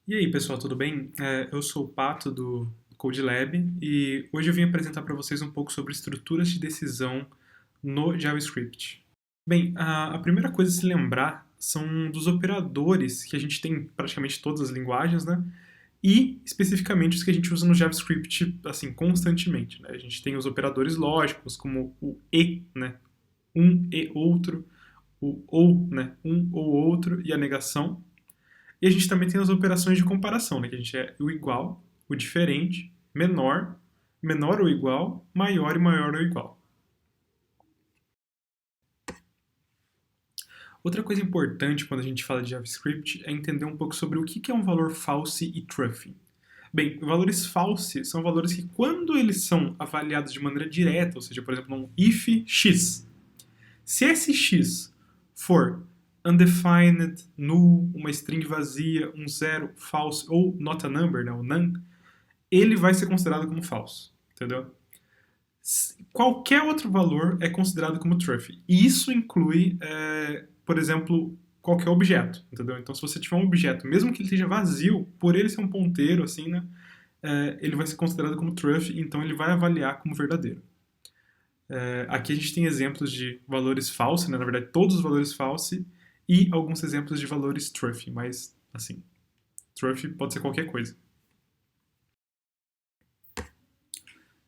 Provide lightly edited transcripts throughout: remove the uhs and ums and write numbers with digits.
E aí, pessoal, tudo bem? Eu sou o Pato do CodeLab e hoje eu vim apresentar para vocês um pouco sobre estruturas de decisão no JavaScript. Bem, a primeira coisa a se lembrar são dos operadores que a gente tem em praticamente todas as linguagens, né? E especificamente os que a gente usa no JavaScript assim constantemente, né? A gente tem os operadores lógicos como o e, né? Um e outro, o ou, né? Um ou outro e a negação. E a gente também tem as operações de comparação, né? Que a gente é o igual, o diferente, menor, menor ou igual, maior e maior ou igual. Outra coisa importante quando a gente fala de JavaScript é entender um pouco sobre o que é um valor false e truth. Bem, valores false são valores que quando eles são avaliados de maneira direta, ou seja, por exemplo, um if x, se esse x for undefined, null, uma string vazia, um zero, false ou not a number, né, o none, ele vai ser considerado como falso, entendeu? Qualquer outro valor é considerado como truth. E isso inclui, por exemplo, qualquer objeto, entendeu? Então, se você tiver um objeto, mesmo que ele esteja vazio, por ele ser um ponteiro, assim, né, ele vai ser considerado como truth, então ele vai avaliar como verdadeiro. Aqui a gente tem exemplos de valores false, né, na verdade, todos os valores false, e alguns exemplos de valores truth, mas, assim, truth pode ser qualquer coisa.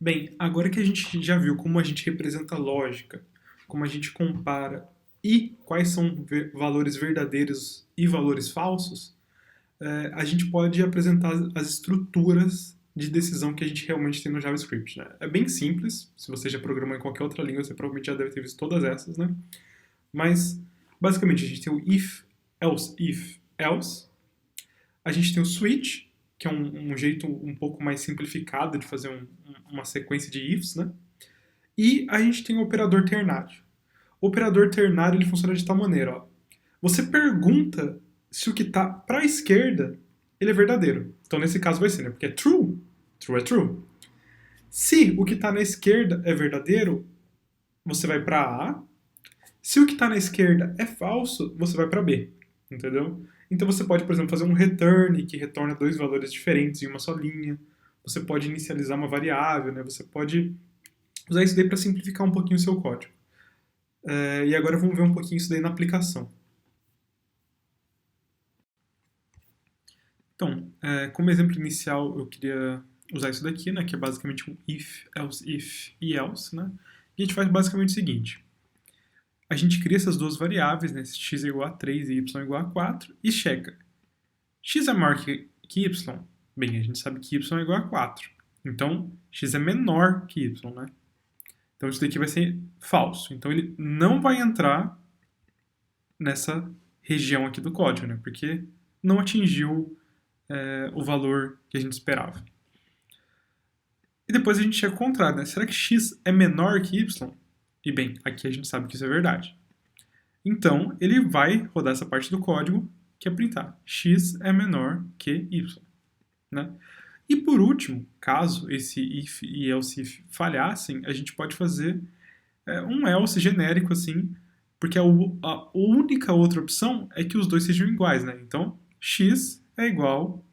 Bem, agora que a gente já viu como a gente representa a lógica, como a gente compara e quais são valores verdadeiros e valores falsos, a gente pode apresentar as estruturas de decisão que a gente realmente tem no JavaScript. Né? É bem simples, se você já programou em qualquer outra língua, você provavelmente já deve ter visto todas essas, né? Mas, basicamente, a gente tem o if, else. A gente tem o switch, que é um jeito um pouco mais simplificado de fazer uma sequência de ifs, né? E a gente tem o operador ternário. O operador ternário ele funciona de tal maneira, ó. Você pergunta se o que está para a esquerda ele é verdadeiro. Então nesse caso vai ser, né? Porque é true. True é true. Se o que está na esquerda é verdadeiro, você vai para A. Se o que está na esquerda é falso, você vai para B. Entendeu? Então você pode, por exemplo, fazer um return que retorna dois valores diferentes em uma só linha. Você pode inicializar uma variável, né? Você pode usar isso daí para simplificar um pouquinho o seu código. E agora vamos ver um pouquinho isso daí na aplicação. Então, como exemplo inicial, eu queria usar isso daqui, né, que é basicamente um if e else, né? E a gente faz basicamente o seguinte. A gente cria essas duas variáveis, né, x é igual a 3 e y é igual a 4, e checa. X é maior que y? Bem, a gente sabe que y é igual a 4. Então, x é menor que y, né? Então, isso daqui vai ser falso. Então, ele não vai entrar nessa região aqui do código, né? Porque não atingiu o valor que a gente esperava. E depois a gente chega ao contrário, né? Será que x é menor que y? E bem, aqui a gente sabe que isso é verdade. Então, ele vai rodar essa parte do código que é printar. X é menor que y. Né? E por último, caso esse if e else if falhassem, a gente pode fazer um else genérico assim, porque a única outra opção é que os dois sejam iguais, né? Então, x é igual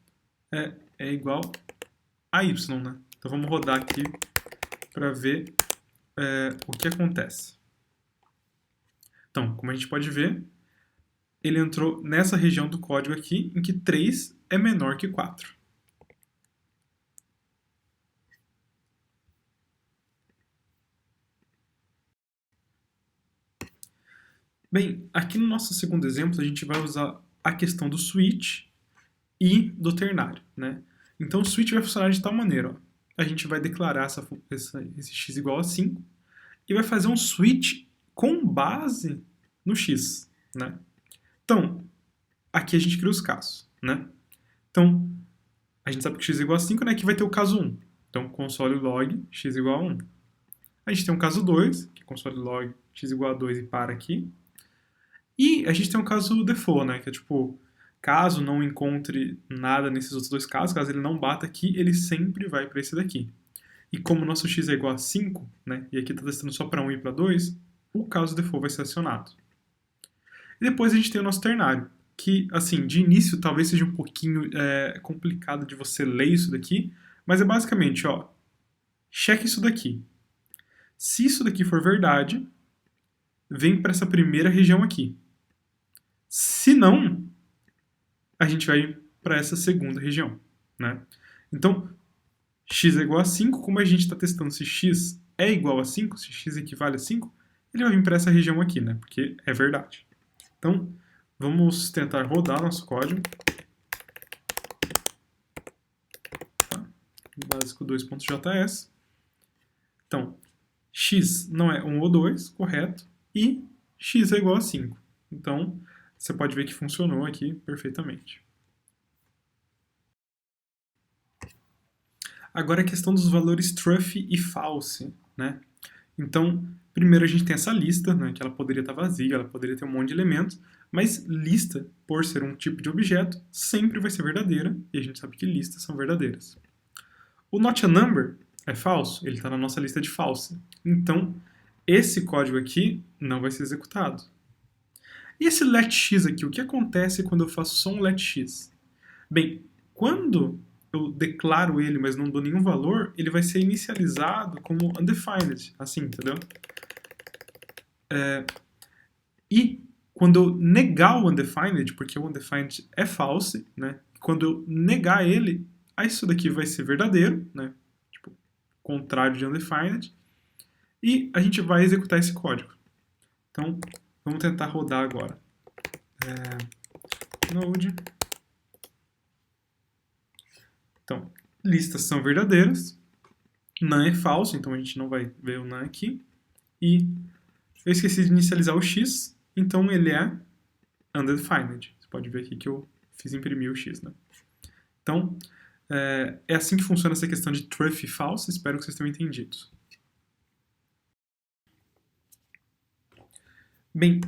a y, né? Então vamos rodar aqui para ver o que acontece. Então, como a gente pode ver, ele entrou nessa região do código aqui, em que 3 é menor que 4. Bem, aqui no nosso segundo exemplo, a gente vai usar a questão do switch e do ternário, né? Então, o switch vai funcionar de tal maneira, ó. A gente vai declarar esse x igual a 5 e vai fazer um switch com base no x, né? Então, aqui a gente cria os casos, né? Então, a gente sabe que x é igual a 5, né? Aqui vai ter o caso 1. Então, console log x igual a 1. A gente tem um caso 2, que é console log x igual a 2 e para aqui. E a gente tem um caso default, né? Que é tipo, caso não encontre nada nesses outros dois casos, caso ele não bata aqui, ele sempre vai para esse daqui. E como o nosso x é igual a 5, né? E aqui está testando só para 1 e para 2, o caso default vai ser acionado. E depois a gente tem o nosso ternário. que, assim, de início talvez seja um pouquinho complicado de você ler isso daqui, mas é basicamente, ó, cheque isso daqui. Se isso daqui for verdade, vem para essa primeira região aqui. Se não, a gente vai para essa segunda região, né? Então, x é igual a 5, como a gente está testando se x é igual a 5, se x equivale a 5, ele vai vir para essa região aqui, né? Porque é verdade. Então, vamos tentar rodar nosso código. Tá. Básico 2.js. Então, x não é 1 ou 2, correto, e x é igual a 5. Então, você pode ver que funcionou aqui perfeitamente. Agora a questão dos valores truth e false, né? Então, primeiro a gente tem essa lista, né, que ela poderia estar vazia, ela poderia ter um monte de elementos, mas lista, por ser um tipo de objeto, sempre vai ser verdadeira, e a gente sabe que listas são verdadeiras. O not a number é falso, ele está na nossa lista de false. Então, esse código aqui não vai ser executado. E esse let x aqui, o que acontece quando eu faço só um let x? Bem, quando eu declaro ele, mas não dou nenhum valor, ele vai ser inicializado como undefined, assim, entendeu? E quando eu negar o undefined, porque o undefined é false, né? Quando eu negar ele, isso daqui vai ser verdadeiro, né? Tipo, contrário de undefined. E a gente vai executar esse código. Então, vamos tentar rodar agora. Node. Então, listas são verdadeiras. None é falso, então a gente não vai ver o none aqui. E eu esqueci de inicializar o x, então ele é undefined. Você pode ver aqui que eu fiz imprimir o x, né? Então, é assim que funciona essa questão de truth e false. Espero que vocês tenham entendido. Bem,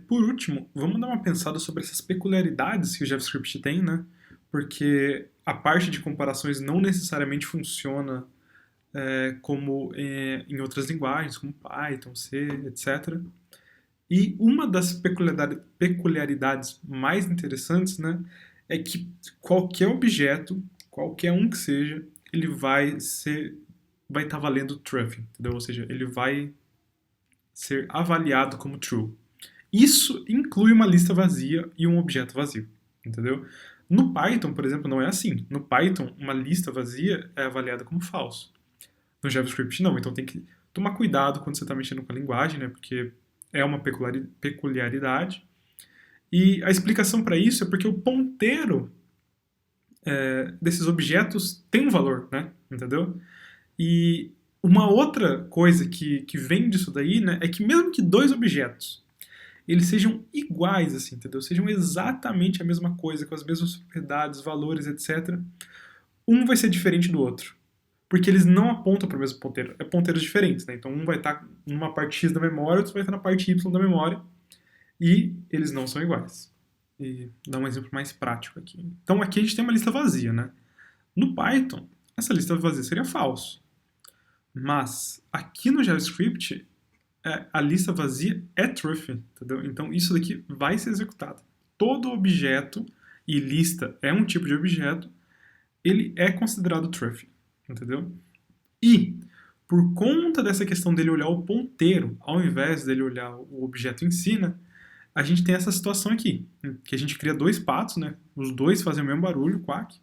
por último, vamos dar uma pensada sobre essas peculiaridades que o JavaScript tem, né? Porque a parte de comparações não necessariamente funciona como em outras linguagens, como Python, C, etc. E uma das peculiaridades mais interessantes, né, é que qualquer objeto, qualquer um que seja, ele vai estar valendo truth, entendeu? Ou seja, ele vai ser avaliado como true. Isso inclui uma lista vazia e um objeto vazio, entendeu? No Python, por exemplo, não é assim. No Python, uma lista vazia é avaliada como falso. No JavaScript, não. Então tem que tomar cuidado quando você está mexendo com a linguagem, né? Porque é uma peculiaridade. E a explicação para isso é porque o ponteiro desses objetos tem um valor, né? Entendeu? E uma outra coisa que vem disso daí, né, é que mesmo que dois objetos eles sejam iguais, assim, entendeu? Sejam exatamente a mesma coisa, com as mesmas propriedades, valores, etc. Um vai ser diferente do outro. Porque eles não apontam para o mesmo ponteiro. É ponteiros diferentes, né? Então um vai estar numa parte X da memória, outro vai estar na parte Y da memória. E eles não são iguais. E dá um exemplo mais prático aqui. Então aqui a gente tem uma lista vazia, né? No Python, essa lista vazia seria falso. Mas aqui no JavaScript, a lista vazia é truth, entendeu? Então isso daqui vai ser executado. Todo objeto, e lista é um tipo de objeto, ele é considerado truth, entendeu? E, por conta dessa questão dele olhar o ponteiro, ao invés dele olhar o objeto em si, né, a gente tem essa situação aqui, que a gente cria dois patos, né, os dois fazem o mesmo barulho, quack.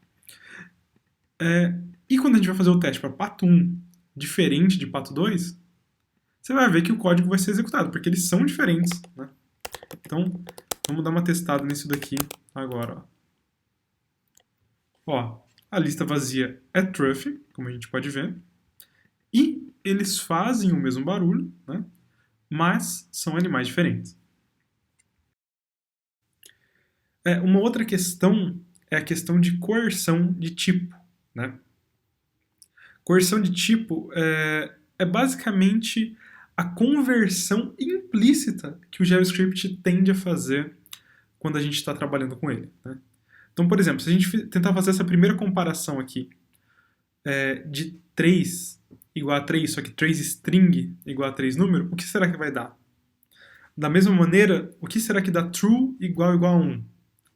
E quando a gente vai fazer o teste para pato 1 diferente de pato 2, você vai ver que o código vai ser executado, porque eles são diferentes, né? Então, vamos dar uma testada nisso daqui agora. Ó, a lista vazia é truth, como a gente pode ver, e eles fazem o mesmo barulho, né? Mas são animais diferentes. Uma outra questão é a questão de coerção de tipo, né? Coerção de tipo é basicamente a conversão implícita que o JavaScript tende a fazer quando a gente está trabalhando com ele, né? Então, por exemplo, se a gente tentar fazer essa primeira comparação aqui de 3 igual a 3, só que 3 string igual a 3 número, o que será que vai dar? Da mesma maneira, o que será que dá true igual a 1?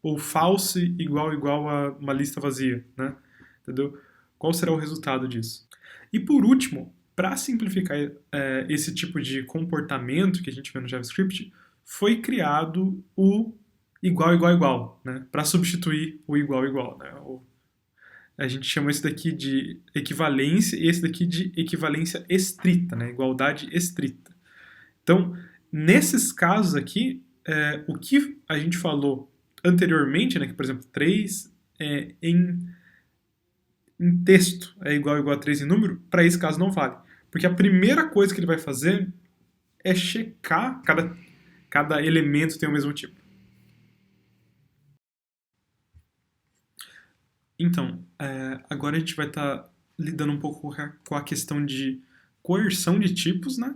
ou false igual a uma lista vazia, né? Entendeu? Qual será o resultado disso? E por último, para simplificar esse tipo de comportamento que a gente vê no JavaScript, foi criado o igual, né? Para substituir o igual, né? A gente chama isso daqui de equivalência e esse daqui de equivalência estrita, né? Igualdade estrita. Então, nesses casos aqui, o que a gente falou anteriormente, né, que por exemplo 3 em texto é igual a 3 em número, para esse caso não vale. Porque a primeira coisa que ele vai fazer é checar cada elemento tem o mesmo tipo. Então, agora a gente vai estar lidando um pouco com a questão de coerção de tipos, né?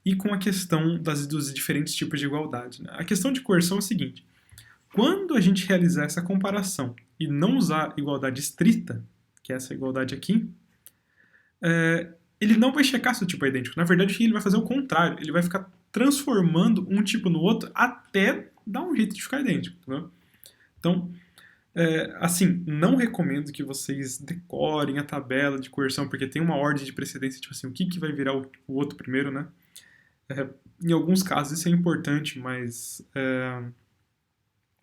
E com a questão dos diferentes tipos de igualdade. Né? A questão de coerção é o seguinte: quando a gente realizar essa comparação e não usar igualdade estrita, que é essa igualdade aqui, ele não vai checar se o tipo é idêntico. Na verdade, ele vai fazer o contrário. Ele vai ficar transformando um tipo no outro até dar um jeito de ficar idêntico. Entendeu? Então, assim, não recomendo que vocês decorem a tabela de coerção, porque tem uma ordem de precedência, tipo assim, o que vai virar o outro primeiro, né? Em alguns casos isso é importante, mas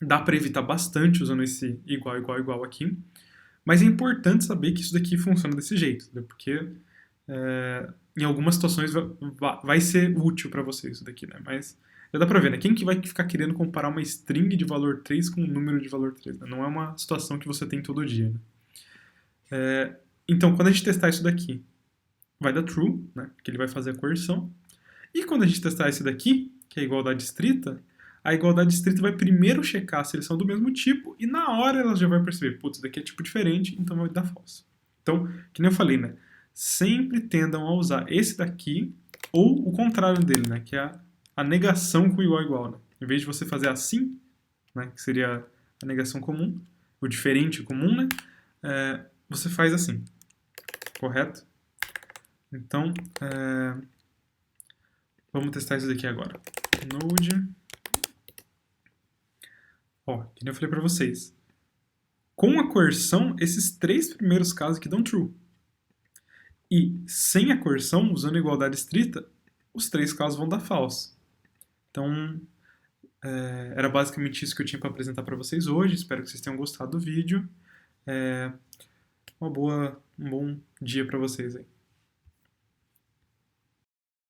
dá para evitar bastante usando esse igual aqui. Mas é importante saber que isso daqui funciona desse jeito, né? Porque em algumas situações vai ser útil para você isso daqui, né? Mas já dá pra ver, né? Quem que vai ficar querendo comparar uma string de valor 3 com um número de valor 3? Né? Não é uma situação que você tem todo dia, né? Então, quando a gente testar isso daqui, vai dar true, né? Que ele vai fazer a coerção. E quando a gente testar esse daqui, que é a igualdade estrita, a igualdade estrita vai primeiro checar se eles são do mesmo tipo e na hora ela já vai perceber, putz, isso daqui é tipo diferente, então vai dar false. Então, que nem eu falei, né? Sempre tendam a usar esse daqui ou o contrário dele, né? Que é a negação com igual, né? Em vez de você fazer assim, né? Que seria a negação comum, o diferente comum, né? Você faz assim, correto? Então, vamos testar isso daqui agora. Node. Ó, que nem eu falei pra vocês. Com a coerção, esses 3 primeiros casos aqui dão true. E sem a coerção, usando a igualdade estrita, os 3 casos vão dar false. Então, era basicamente isso que eu tinha para apresentar para vocês hoje. Espero que vocês tenham gostado do vídeo. Um bom dia para vocês aí.